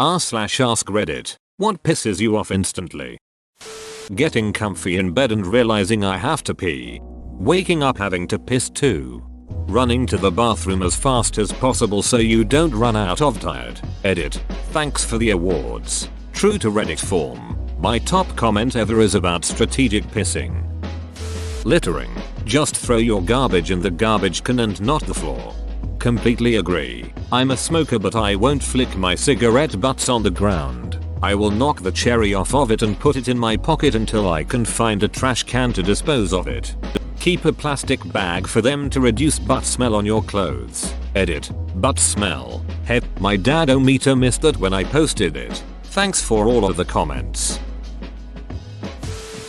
r/ask Reddit. What pisses you off instantly? Getting comfy in bed and realizing I have to pee. Waking up having to piss too. Running to the bathroom as fast as possible so you don't run out of tired. Edit. Thanks for the awards. True to Reddit form, my top comment ever is about strategic pissing. Littering. Just throw your garbage in the garbage can and not the floor. Completely agree. I'm a smoker but I won't flick my cigarette butts on the ground. I will knock the cherry off of it and put it in my pocket until I can find a trash can to dispose of it. Keep a plastic bag for them to reduce butt smell on your clothes. Edit. Butt smell. Hey, my dad-o-meter missed that when I posted it. Thanks for all of the comments.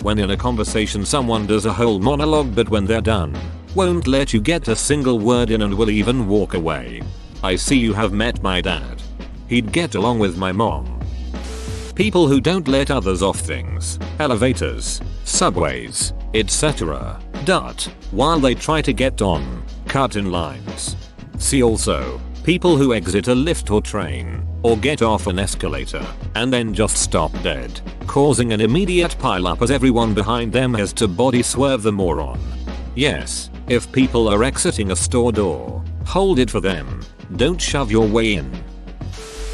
When in a conversation someone does a whole monologue but when they're done, won't let you get a single word in and will even walk away. I see you have met my dad. He'd get along with my mom. People who don't let others off things, elevators, subways, etc. While they try to get on, cut in lines. See also, people who exit a lift or train, or get off an escalator, and then just stop dead, causing an immediate pileup as everyone behind them has to body swerve the moron. Yes, if people are exiting a store door, hold it for them, don't shove your way in.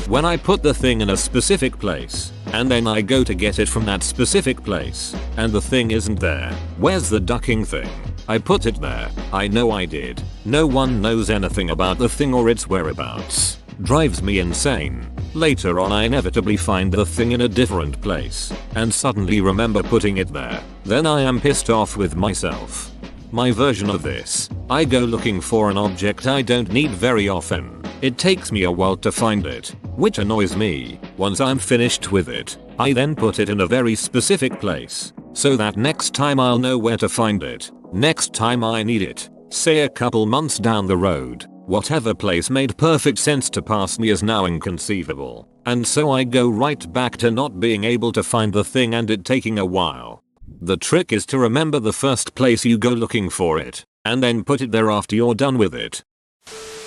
When I put the thing in a specific place, and then I go to get it from that specific place, and the thing isn't there, where's the ducking thing? I put it there, I know I did. No one knows anything about the thing or its whereabouts. Drives me insane. Later on I inevitably find the thing in a different place, and suddenly remember putting it there. Then I am pissed off with myself. My version of this, I go looking for an object I don't need very often. It takes me a while to find it, which annoys me. Once I'm finished with it, I then put it in a very specific place, so that next time I'll know where to find it. Next time I need it, say a couple months down the road, whatever place made perfect sense to pass me is now inconceivable. And so I go right back to not being able to find the thing and it taking a while. The trick is to remember the first place you go looking for it, and then put it there after you're done with it.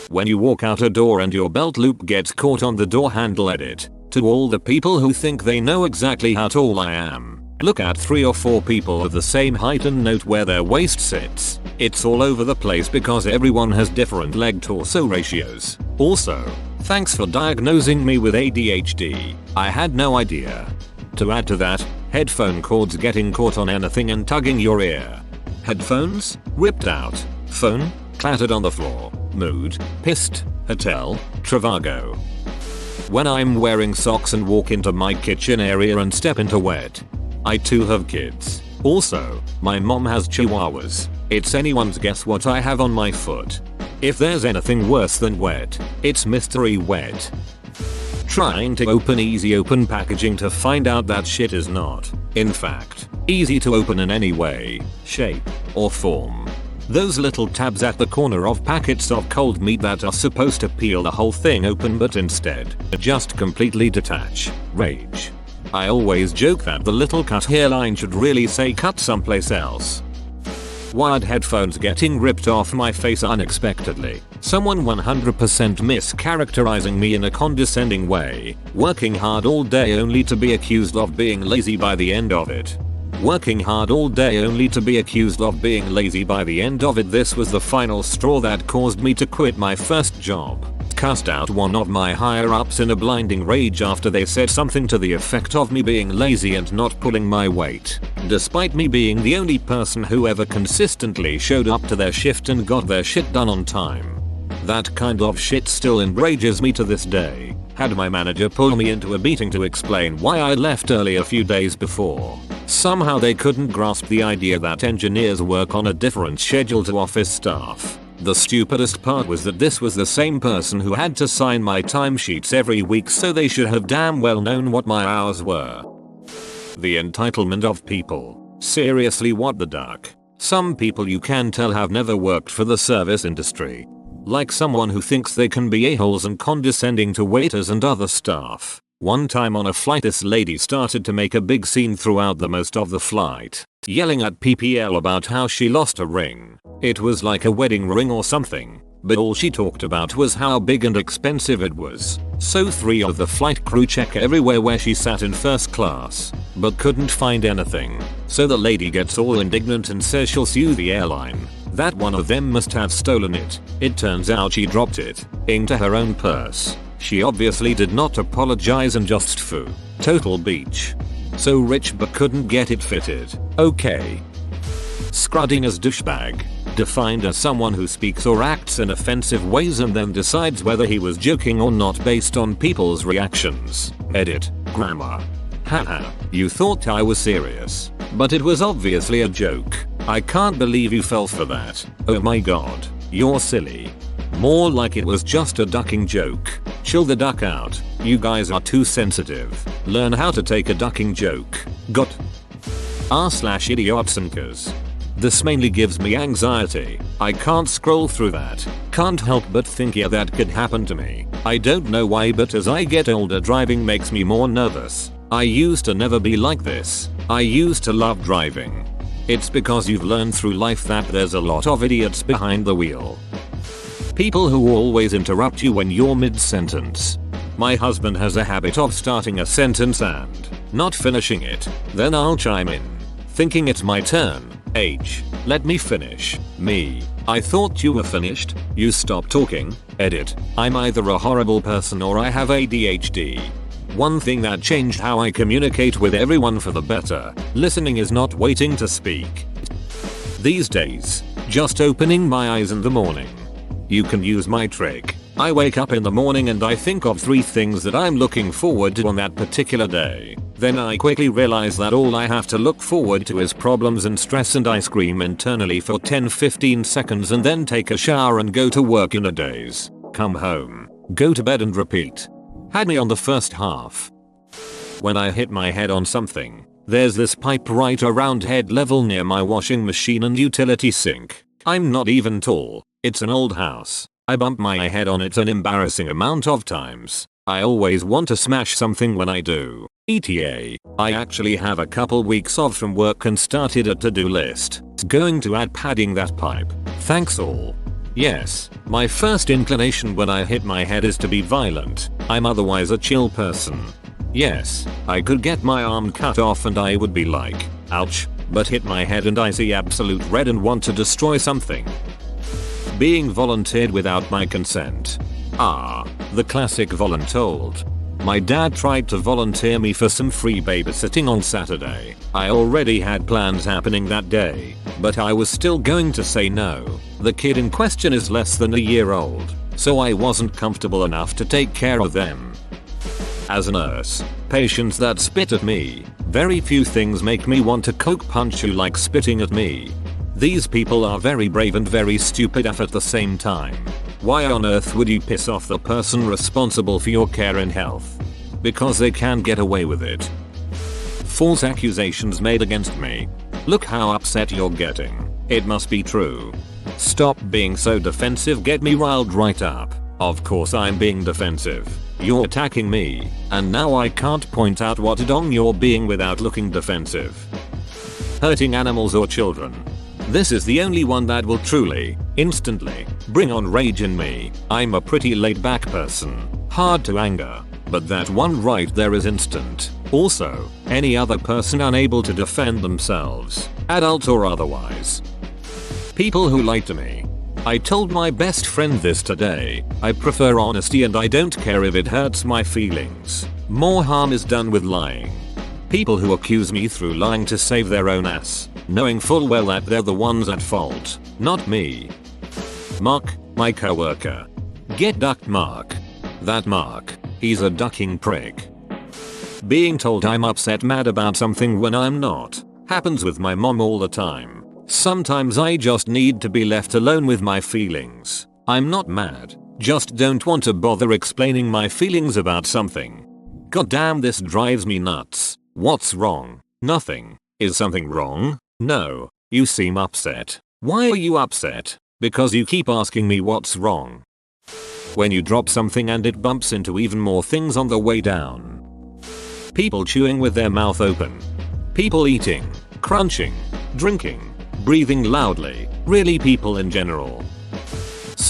When you walk out a door and your belt loop gets caught on the door handle. Edit. To all the people who think they know exactly how tall I am, look at 3 or 4 people of the same height and note where their waist sits. It's all over the place because everyone has different leg-torso ratios. Also, thanks for diagnosing me with ADHD. I had no idea. To add to that, headphone cords getting caught on anything and tugging your ear. Headphones? Ripped out. Phone? Clattered on the floor. Mood? Pissed. Hotel? Trivago. When I'm wearing socks and walk into my kitchen area and step into wet. I too have kids. Also, my mom has chihuahuas. It's anyone's guess what I have on my foot. If there's anything worse than wet, it's mystery wet. Trying to open easy open packaging to find out that shit is not, in fact, easy to open in any way, shape, or form. Those little tabs at the corner of packets of cold meat that are supposed to peel the whole thing open but instead, just completely detach. Rage. I always joke that the little cut here line should really say cut someplace else. Wired headphones getting ripped off my face unexpectedly. Someone 100% mischaracterizing me in a condescending way. Working hard all day only to be accused of being lazy by the end of it. Working hard all day only to be accused of being lazy by the end of it. This was the final straw that caused me to quit my first job. Cussed out one of my higher ups in a blinding rage after they said something to the effect of me being lazy and not pulling my weight, despite me being the only person who ever consistently showed up to their shift and got their shit done on time. That kind of shit still enrages me to this day. Had my manager pull me into a meeting to explain why I left early a few days before. Somehow they couldn't grasp the idea that engineers work on a different schedule to office staff. The stupidest part was that this was the same person who had to sign my timesheets every week, so they should have damn well known what my hours were. The entitlement of people. Seriously, what the duck? Some people you can tell have never worked for the service industry. Like someone who thinks they can be a-holes and condescending to waiters and other staff. One time on a flight this lady started to make a big scene throughout the most of the flight, yelling at PPL about how she lost a ring. It was like a wedding ring or something. but all she talked about was how big and expensive it was. So 3 of the flight crew check everywhere where she sat in first class, but couldn't find anything. So the lady gets all indignant and says she'll sue the airline, that one of them must have stolen it. It turns out she dropped it into her own purse. She obviously did not apologize and just foo. Total beach. So rich but couldn't get it fitted. Okay. Scrudding as douchebag. Defined as someone who speaks or acts in offensive ways and then decides whether he was joking or not based on people's reactions. Edit. Grammar. Haha. You thought I was serious. But it was obviously a joke. I can't believe you fell for that. Oh my god. You're silly. More like it was just a ducking joke. Chill the duck out. You guys are too sensitive. Learn how to take a ducking joke. Got r/idiotsinkers. This mainly gives me anxiety. I can't scroll through that. Can't help but think yeah that could happen to me. I don't know why but as I get older driving makes me more nervous. I used to never be like this. I used to love driving. It's because you've learned through life that there's a lot of idiots behind the wheel. People who always interrupt you when you're mid-sentence. My husband has a habit of starting a sentence and not finishing it. Then I'll chime in, thinking it's my turn. H. Let me finish. Me. I thought you were finished. You stop talking. Edit. I'm either a horrible person or I have ADHD. One thing that changed how I communicate with everyone for the better. Listening is not waiting to speak. These days, just opening my eyes in the morning. You can use my trick. I wake up in the morning and I think of 3 things that I'm looking forward to on that particular day. Then I quickly realize that all I have to look forward to is problems and stress and I scream internally for 10-15 seconds and then take a shower and go to work in a daze. Come home, go to bed and repeat. Had me on the first half. When I hit my head on something, there's this pipe right around head level near my washing machine and utility sink. I'm not even tall. It's an old house. I bump my head on it an embarrassing amount of times. I always want to smash something when I do. ETA. I actually have a couple weeks off from work and started a to-do list. Going to add padding that pipe. Thanks all. Yes, my first inclination when I hit my head is to be violent. I'm otherwise a chill person. Yes, I could get my arm cut off and I would be like, ouch, but hit my head and I see absolute red and want to destroy something. Being volunteered without my consent. Ah, the classic voluntold. My dad tried to volunteer me for some free babysitting on Saturday. I already had plans happening that day, but I was still going to say no. The kid in question is less than a year old, so I wasn't comfortable enough to take care of them. As a nurse, patients that spit at me, very few things make me want to coke punch you like spitting at me. These people are very brave and very stupid at the same time. Why on earth would you piss off the person responsible for your care and health? Because they can get away with it. False accusations made against me. Look how upset you're getting. It must be true. Stop being so defensive, get me riled right up. Of course I'm being defensive. You're attacking me, and now I can't point out what dong you're being without looking defensive. Hurting animals or children. This is the only one that will truly, instantly, bring on rage in me. I'm a pretty laid back person, hard to anger, but that one right there is instant. Also, any other person unable to defend themselves, adult or otherwise. People who lie to me. I told my best friend this today. I prefer honesty and I don't care if it hurts my feelings. More harm is done with lying. People who accuse me through lying to save their own ass, knowing full well that they're the ones at fault, not me. Mark, my coworker. Get ducked, Mark. That Mark, he's a ducking prick. Being told I'm upset mad about something when I'm not, happens with my mom all the time. Sometimes I just need to be left alone with my feelings. I'm not mad, just don't want to bother explaining my feelings about something. Goddamn, this drives me nuts. What's wrong? Nothing. Is something wrong? No. You seem upset. Why are you upset? Because you keep asking me what's wrong. When you drop something and it bumps into even more things on the way down. People chewing with their mouth open. People eating, crunching, drinking, breathing loudly. Really, people in general.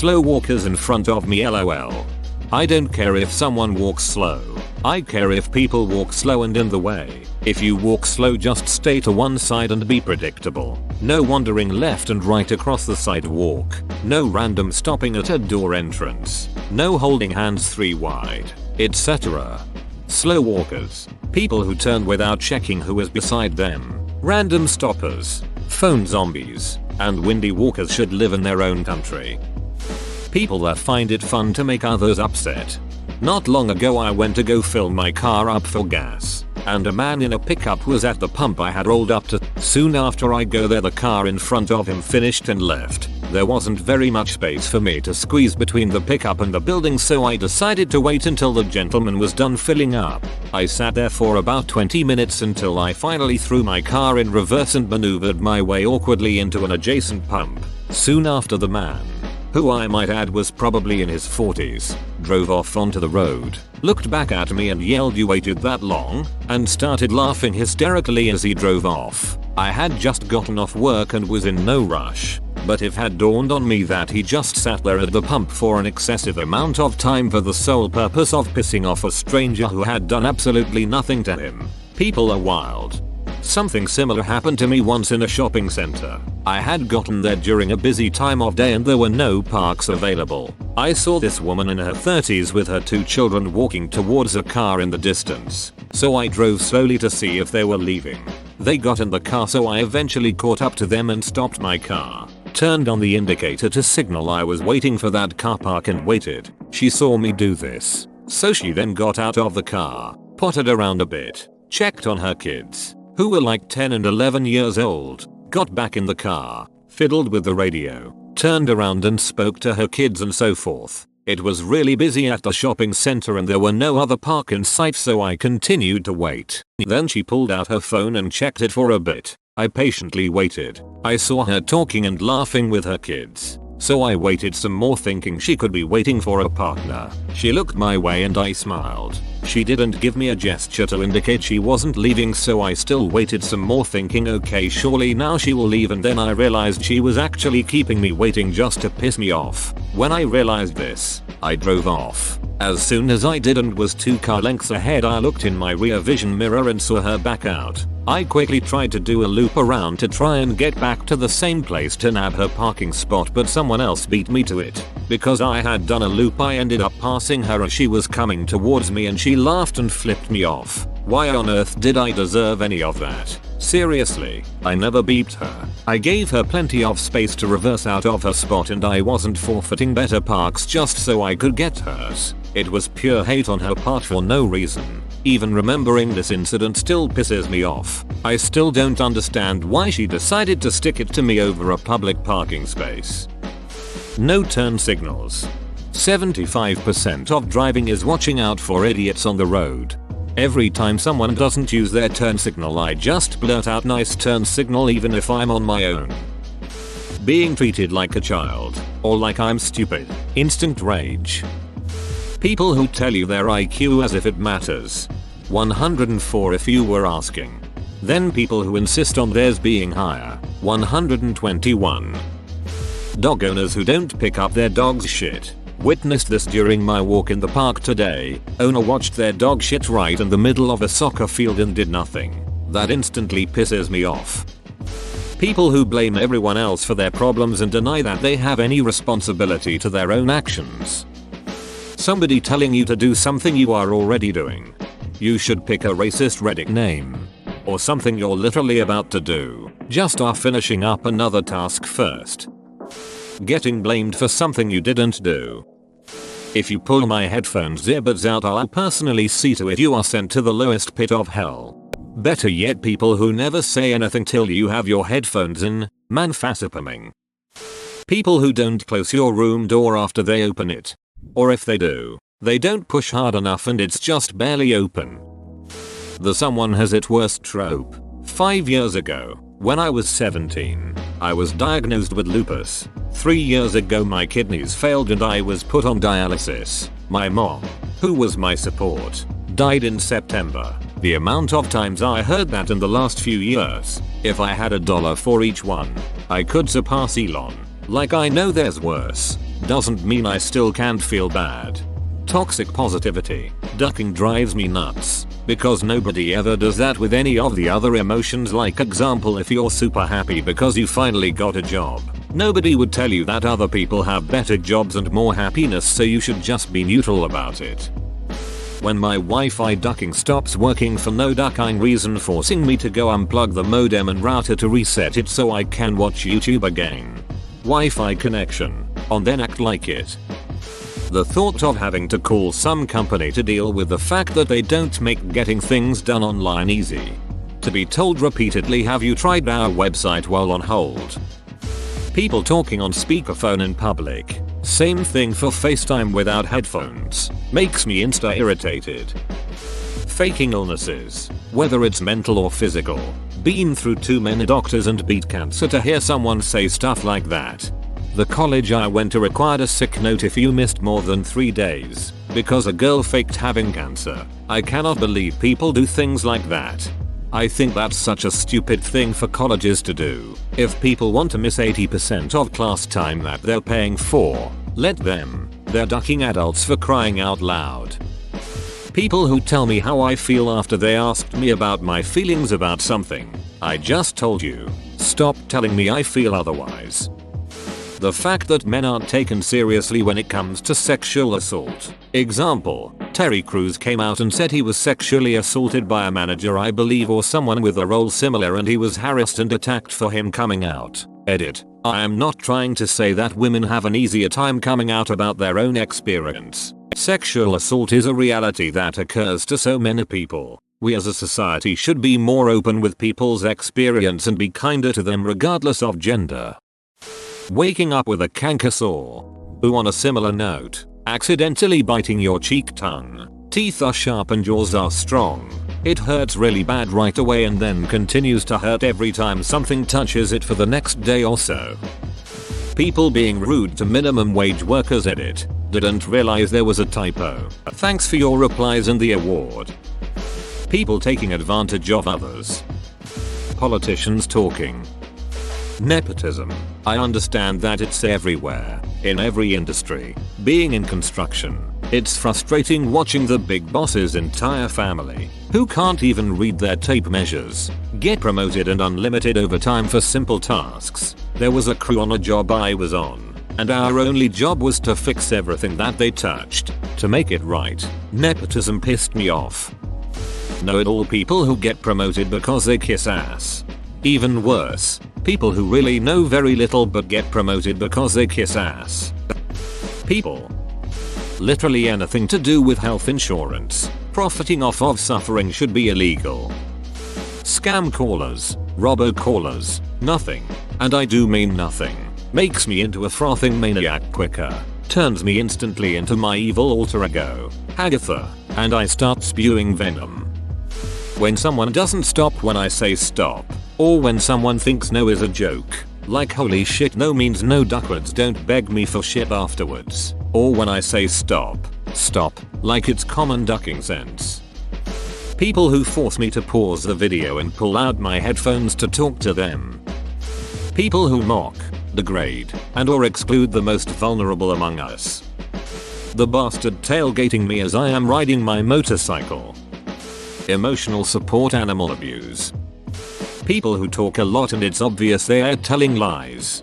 Slow walkers in front of me lol. I don't care if someone walks slow. I care if people walk slow and in the way. If you walk slow, just stay to one side and be predictable. No wandering left and right across the sidewalk. No random stopping at a door entrance. No holding hands 3 wide, etc. Slow walkers. People who turn without checking who is beside them. Random stoppers. Phone zombies. And windy walkers should live in their own country. People that find it fun to make others upset. Not long ago I went to go fill my car up for gas, and a man in a pickup was at the pump I had rolled up to. Soon after I go there, the car in front of him finished and left. There wasn't very much space for me to squeeze between the pickup and the building, so I decided to wait until the gentleman was done filling up. I sat there for about 20 minutes until I finally threw my car in reverse and maneuvered my way awkwardly into an adjacent pump. Soon after, the man, who I might add was probably in his 40s, drove off onto the road, looked back at me and yelled, "You waited that long?" and started laughing hysterically as he drove off. I had just gotten off work and was in no rush, but it had dawned on me that he just sat there at the pump for an excessive amount of time for the sole purpose of pissing off a stranger who had done absolutely nothing to him. People are wild. Something similar happened to me once in a shopping center. I had gotten there during a busy time of day and there were no parks available. I saw this woman in her 30s with her 2 children walking towards a car in the distance, so I drove slowly to see if they were leaving. They got in the car, so I eventually caught up to them and stopped my car. Turned on the indicator to signal I was waiting for that car park and waited. She saw me do this, so she then got out of the car, potted around a bit, checked on her kids, who were like 10 and 11 years old, got back in the car, fiddled with the radio, turned around and spoke to her kids and so forth. It was really busy at the shopping center and there were no other park in sight, so I continued to wait. Then she pulled out her phone and checked it for a bit. I patiently waited. I saw her talking and laughing with her kids, so I waited some more thinking she could be waiting for a partner. She looked my way and I smiled. She didn't give me a gesture to indicate she wasn't leaving, so I still waited some more thinking, okay, surely now she will leave, and then I realized she was actually keeping me waiting just to piss me off. When I realized this, I drove off. As soon as I did and was 2 car lengths ahead, I looked in my rear vision mirror and saw her back out. I quickly tried to do a loop around to try and get back to the same place to nab her parking spot, but someone else beat me to it. Because I had done a loop, I ended up passing her as she was coming towards me and she laughed and flipped me off. Why on earth did I deserve any of that? Seriously, I never beeped her. I gave her plenty of space to reverse out of her spot and I wasn't forfeiting better parks just so I could get hers. It was pure hate on her part for no reason. Even remembering this incident still pisses me off. I still don't understand why she decided to stick it to me over a public parking space. No turn signals. 75% of driving is watching out for idiots on the road. Every time someone doesn't use their turn signal, I just blurt out nice turn signal even if I'm on my own. Being treated like a child, or like I'm stupid. Instant rage. People who tell you their IQ as if it matters. 104 if you were asking. Then people who insist on theirs being higher. 121. Dog owners who don't pick up their dog's shit. Witnessed this during my walk in the park today. Owner watched their dog shit right in the middle of a soccer field and did nothing. That instantly pisses me off. People who blame everyone else for their problems and deny that they have any responsibility to their own actions. Somebody telling you to do something you are already doing. You should pick a racist Reddit name. Or something you're literally about to do. Just are finishing up another task first. Getting blamed for something you didn't do. If you pull my headphones earbuds out, I'll personally see to it you are sent to the lowest pit of hell. Better yet, people who never say anything till you have your headphones in. Man facepalming. People who don't close your room door after they open it. Or if they do, they don't push hard enough and it's just barely open. The someone has it worse trope. 5 years ago, when I was 17, I was diagnosed with lupus. 3 years ago my kidneys failed and I was put on dialysis. My mom, who was my support, died in September. The amount of times I heard that in the last few years, if I had $1 for each one, I could surpass Elon. Like I know there's worse. doesn't mean I still can't feel bad. Toxic positivity. Ducking drives me nuts because nobody ever does that with any of the other emotions. Like example, if you're super happy because you finally got a job, nobody would tell you that other people have better jobs and more happiness, so you should just be neutral about it. When my Wi-Fi ducking stops working for no ducking reason, forcing me to go unplug the modem and router to reset it so I can watch YouTube again. Wi-Fi connection on, then act like it. The thought of having to call some company to deal with the fact that they don't make getting things done online easy. To be told repeatedly, have you tried our website, while on hold. People talking on speakerphone in public. Same thing for FaceTime without headphones. Makes me insta irritated. Faking illnesses, whether it's mental or physical. Been through too many doctors and beat cancer to hear someone say stuff like that. The college I went to required a sick note if you missed more than 3 days because a girl faked having cancer. I cannot believe people do things like that. I think that's such a stupid thing for colleges to do. If people want to miss 80% of class time that they're paying for, let them. They're ducking adults, for crying out loud. People who tell me how I feel after they asked me about my feelings about something. I just told you. Stop telling me I feel otherwise. The fact that men aren't taken seriously when it comes to sexual assault. Example, Terry Crews came out and said he was sexually assaulted by a manager, I believe, or someone with a role similar, and he was harassed and attacked for him coming out. Edit. I am not trying to say that women have an easier time coming out about their own experience. Sexual assault is a reality that occurs to so many people. We as a society should be more open with people's experience and be kinder to them regardless of gender. Waking up with a canker sore. Ooh, on a similar note, accidentally biting your cheek tongue. Teeth are sharp and jaws are strong. It hurts really bad right away and then continues to hurt every time something touches it for the next day or so. People being rude to minimum wage workers. Edit. Didn't realize there was a typo. Thanks for your replies and the award. People taking advantage of others. Politicians talking. Nepotism. I understand that it's everywhere, in every industry. Being in construction, it's frustrating watching the big boss's entire family, who can't even read their tape measures, get promoted and unlimited overtime for simple tasks. There was a crew on a job I was on, and our only job was to fix everything that they touched, to make it right. Nepotism pissed me off. Know-it-all people who get promoted because they kiss ass. Even worse, people who really know very little but get promoted because they kiss ass. People. Literally anything to do with health insurance, profiting off of suffering should be illegal. Scam callers, robocallers, nothing, and I do mean nothing, makes me into a frothing maniac quicker, turns me instantly into my evil alter ego, Agatha, and I start spewing venom. When someone doesn't stop when I say stop, or when someone thinks no is a joke, like holy shit no means no, duckwards don't beg me for shit afterwards, or when I say stop, like it's common ducking sense. People who force me to pause the video and pull out my headphones to talk to them. People who mock, degrade, and or exclude the most vulnerable among us. The bastard tailgating me as I am riding my motorcycle. Emotional support animal abuse. People who talk a lot and it's obvious they are telling lies.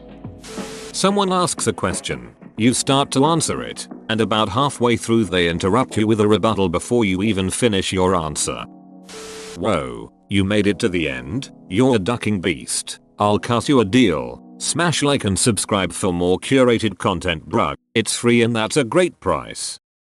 Someone asks a question, you start to answer it, and about halfway through they interrupt you with a rebuttal before you even finish your answer. Whoa, you made it to the end? You're a ducking beast. I'll cut you a deal. Smash like and subscribe for more curated content, bruh. It's free and that's a great price.